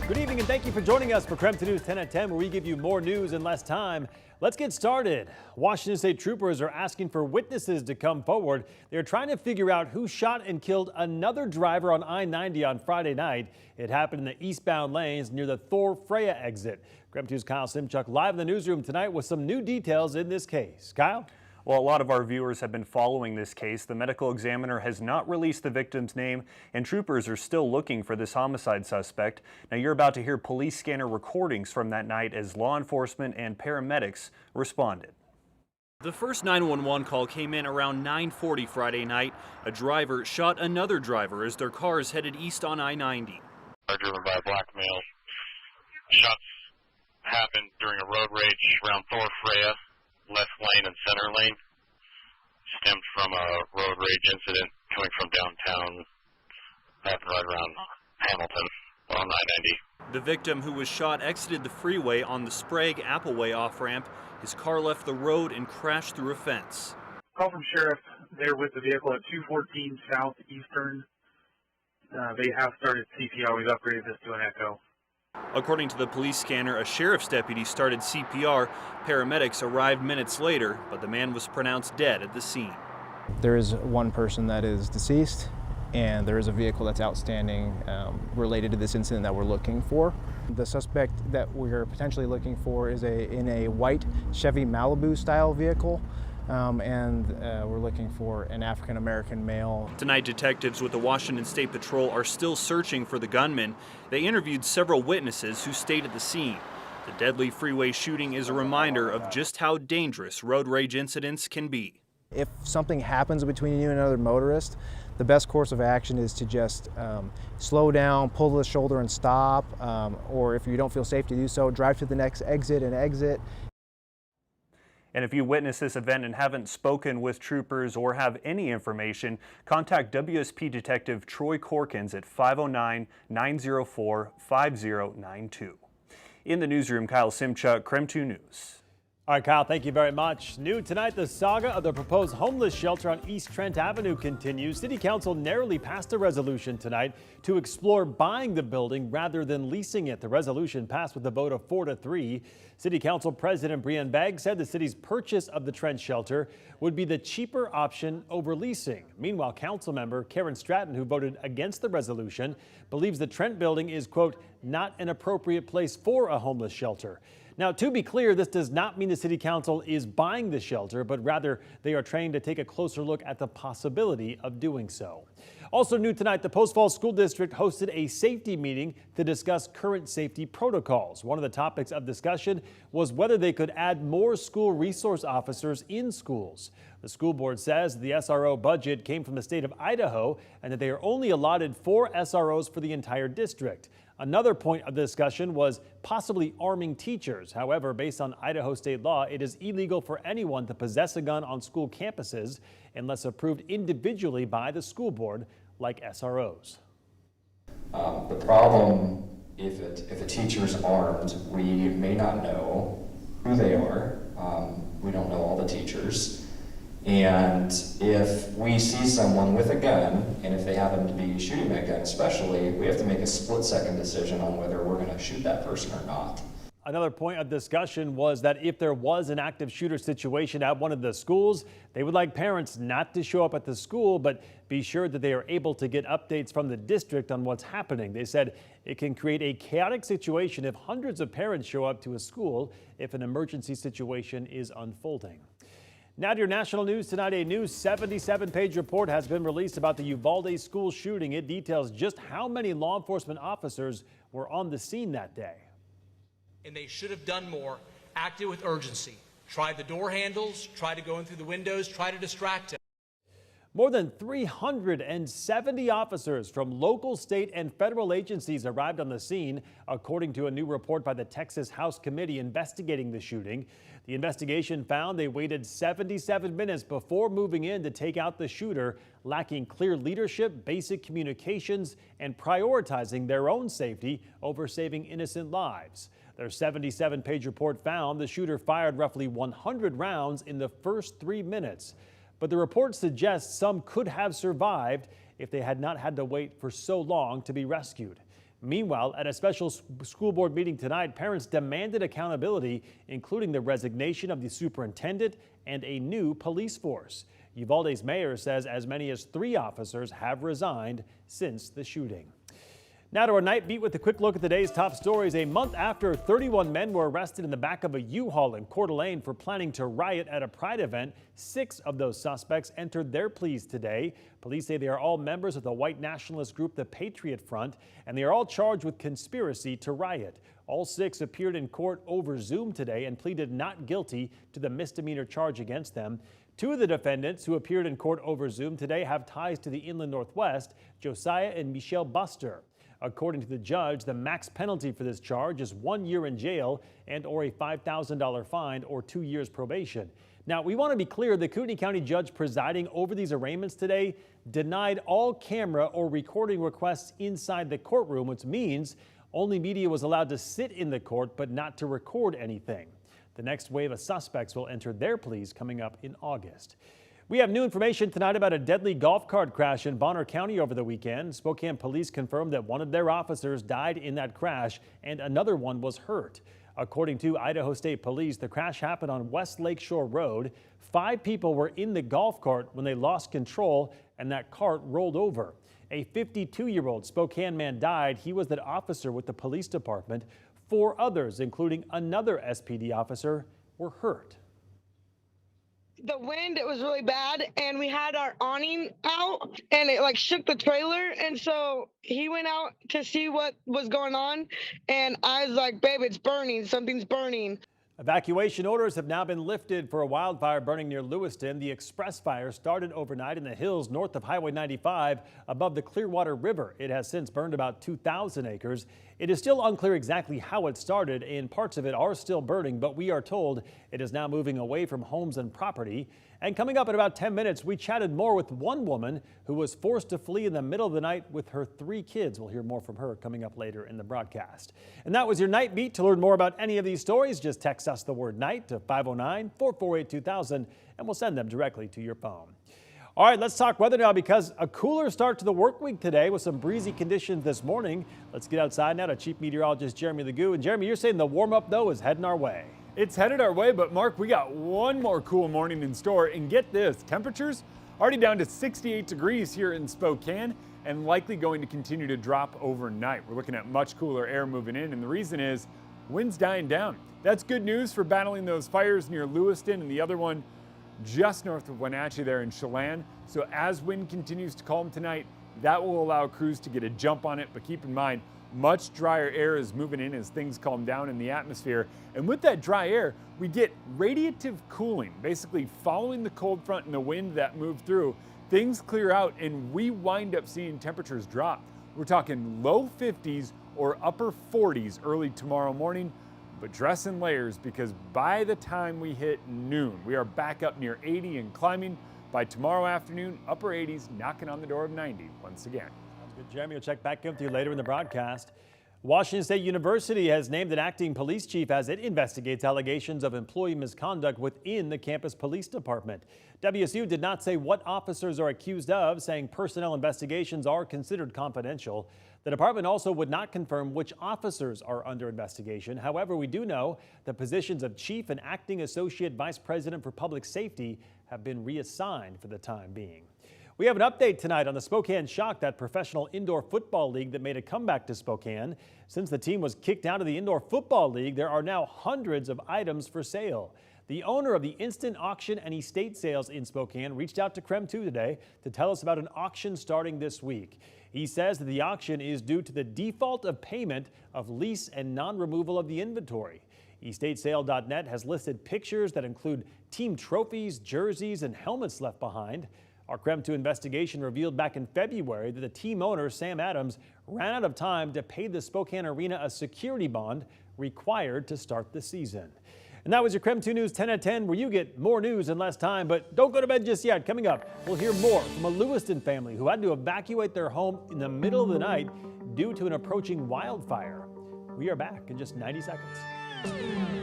Good evening and thank you for joining us for KREM News 10 at 10, where we give you more news in less time. Let's get started. Washington State troopers are asking for witnesses to come forward. They're trying to figure out who shot and killed another driver on I-90 on Friday night. It happened in the eastbound lanes near the Thor Freya exit. KREM 2's Kyle Simchuk live in the newsroom tonight with some new details in this case. Kyle? Well, a lot of our viewers have been following this case. The medical examiner has not released the victim's name, and troopers are still looking for this homicide suspect. Now, you're about to hear police scanner recordings from that night as law enforcement and paramedics responded. The first 911 call came in around 9:40 Friday night. A driver shot another driver as their cars headed east on I-90. Driven by a black male. Shots happened during a road rage around Thor Freya. Left lane and center lane, stemmed from a road rage incident coming from downtown. Happened right around Hamilton on I-90. The victim who was shot exited the freeway on the Sprague Appleway off-ramp. His car left the road and crashed through a fence. Call from sheriff. They're with the vehicle at 214 Southeastern. They have started CPR. We've upgraded this to an echo. According to the police scanner, a sheriff's deputy started CPR. Paramedics arrived minutes later, but the man was pronounced dead at the scene. There is one person that is deceased, and there is a vehicle that's outstanding related to this incident that we're looking for. The suspect that we're potentially looking for is in a white Chevy Malibu style vehicle. We're looking for an African-American male. Tonight, detectives with the Washington State Patrol are still searching for the gunman. They interviewed several witnesses who stayed at the scene. The deadly freeway shooting is a reminder of just how dangerous road rage incidents can be. If something happens between you and another motorist, the best course of action is to just slow down, pull the shoulder and stop, or if you don't feel safe to do so, drive to the next exit and exit. And if you witness this event and haven't spoken with troopers or have any information, contact WSP Detective Troy Corkins at 509-904-5092. In the newsroom, Kyle Simchuk, KREM 2 News. All right, Kyle, thank you very much. New tonight, the saga of the proposed homeless shelter on East Trent Avenue continues. City Council narrowly passed a resolution tonight to explore buying the building rather than leasing it. The resolution passed with a vote of 4-3. City Council President Brienne Begg said the city's purchase of the Trent shelter would be the cheaper option over leasing. Meanwhile, council member Karen Stratton, who voted against the resolution, believes the Trent building is, quote, not an appropriate place for a homeless shelter. Now, to be clear, this does not mean the City Council is buying the shelter, but rather they are trying to take a closer look at the possibility of doing so. Also new tonight, the Post Falls School District hosted a safety meeting to discuss current safety protocols. One of the topics of discussion was whether they could add more school resource officers in schools. The school board says the SRO budget came from the state of Idaho and that they are only allotted 4 SROs for the entire district. Another point of discussion was possibly arming teachers. However, based on Idaho state law, it is illegal for anyone to possess a gun on school campuses unless approved individually by the school board, like SROs. The problem, if a teacher is armed, we may not know who they are. We don't know all the teachers. And if we see someone with a gun, and if they happen to be shooting that gun especially, we have to make a split-second decision on whether we're going to shoot that person or not. Another point of discussion was that if there was an active shooter situation at one of the schools, they would like parents not to show up at the school, but be sure that they are able to get updates from the district on what's happening. They said it can create a chaotic situation if hundreds of parents show up to a school if an emergency situation is unfolding. Now to your national news tonight. A new 77-page report has been released about the Uvalde school shooting. It details just how many law enforcement officers were on the scene that day. And they should have done more, acted with urgency, tried the door handles, tried to go in through the windows, tried to distract him. More than 370 officers from local, state, and federal agencies arrived on the scene, according to a new report by the Texas House Committee investigating the shooting. The investigation found they waited 77 minutes before moving in to take out the shooter, lacking clear leadership, basic communications, and prioritizing their own safety over saving innocent lives. Their 77-page report found the shooter fired roughly 100 rounds in the first 3 minutes. But the report suggests some could have survived if they had not had to wait for so long to be rescued. Meanwhile, at a special school board meeting tonight, parents demanded accountability, including the resignation of the superintendent and a new police force. Uvalde's mayor says as many as 3 officers have resigned since the shooting. Now to our night beat with a quick look at today's top stories. A month after 31 men were arrested in the back of a U-Haul in Coeur d'Alene for planning to riot at a Pride event, 6 of those suspects entered their pleas today. Police say they are all members of the white nationalist group, the Patriot Front, and they are all charged with conspiracy to riot. All 6 appeared in court over Zoom today and pleaded not guilty to the misdemeanor charge against them. 2 of the defendants who appeared in court over Zoom today have ties to the Inland Northwest, Josiah and Michelle Buster. According to the judge, the max penalty for this charge is 1 year in jail and or a $5,000 fine or 2 years probation. Now, we want to be clear, the Kootenai County judge presiding over these arraignments today denied all camera or recording requests inside the courtroom, which means only media was allowed to sit in the court but not to record anything. The next wave of suspects will enter their pleas coming up in August. We have new information tonight about a deadly golf cart crash in Bonner County over the weekend. Spokane police confirmed that one of their officers died in that crash and another one was hurt. According to Idaho State Police, the crash happened on West Lakeshore Road. 5 people were in the golf cart when they lost control and that cart rolled over. A 52-year-old Spokane man died. He was the officer with the police department. 4 others, including another SPD officer, were hurt. The wind, it was really bad, and we had our awning out and it like shook the trailer, and so he went out to see what was going on, and I was like, babe, it's burning, something's burning. Evacuation orders have now been lifted for a wildfire burning near Lewiston. The express fire started overnight in the hills north of Highway 95 above the Clearwater River. It has since burned about 2,000 acres. It is still unclear exactly how it started, and parts of it are still burning, but we are told it is now moving away from homes and property. And coming up in about 10 minutes, we chatted more with one woman who was forced to flee in the middle of the night with her 3 kids. We'll hear more from her coming up later in the broadcast. And that was your Night Beat. To learn more about any of these stories, just text us the word night to 509-448-2000 and we'll send them directly to your phone. All right, let's talk weather now because a cooler start to the work week today with some breezy conditions this morning. Let's get outside now to Chief Meteorologist Jeremy Legoo. And Jeremy, you're saying the warm up though is heading our way. It's headed our way, but Mark, we got one more cool morning in store. And get this, temperatures already down to 68 degrees here in Spokane and likely going to continue to drop overnight. We're looking at much cooler air moving in, and the reason is wind's dying down. That's good news for battling those fires near Lewiston and the other one just north of Wenatchee there in Chelan. So as wind continues to calm tonight, that will allow crews to get a jump on it, but keep in mind, much drier air is moving in as things calm down in the atmosphere. And with that dry air, we get radiative cooling, basically following the cold front and the wind that moved through. Things clear out and we wind up seeing temperatures drop. We're talking low 50s or upper 40s early tomorrow morning, but dress in layers because by the time we hit noon, we are back up near 80 and climbing. By tomorrow afternoon, upper 80s knocking on the door of 90 once again. Good, Jeremy. We'll check back in with you later in the broadcast. Washington State University has named an acting police chief as it investigates allegations of employee misconduct within the campus police department. WSU did not say what officers are accused of, saying personnel investigations are considered confidential. The department also would not confirm which officers are under investigation. However, we do know the positions of chief and acting associate vice president for public safety have been reassigned for the time being. We have an update tonight on the Spokane Shock, that professional indoor football league that made a comeback to Spokane. Since the team was kicked out of the indoor football league, there are now hundreds of items for sale. The owner of the instant auction and estate sales in Spokane reached out to KREM 2 today to tell us about an auction starting this week. He says that the auction is due to the default of payment of lease and non-removal of the inventory. EstateSale.net has listed pictures that include team trophies, jerseys, and helmets left behind. Our KREM 2 investigation revealed back in February that the team owner, Sam Adams, ran out of time to pay the Spokane Arena a security bond required to start the season. And that was your KREM 2 News 10 at 10, where you get more news in less time. But don't go to bed just yet. Coming up, we'll hear more from a Lewiston family who had to evacuate their home in the middle of the night due to an approaching wildfire. We are back in just 90 seconds.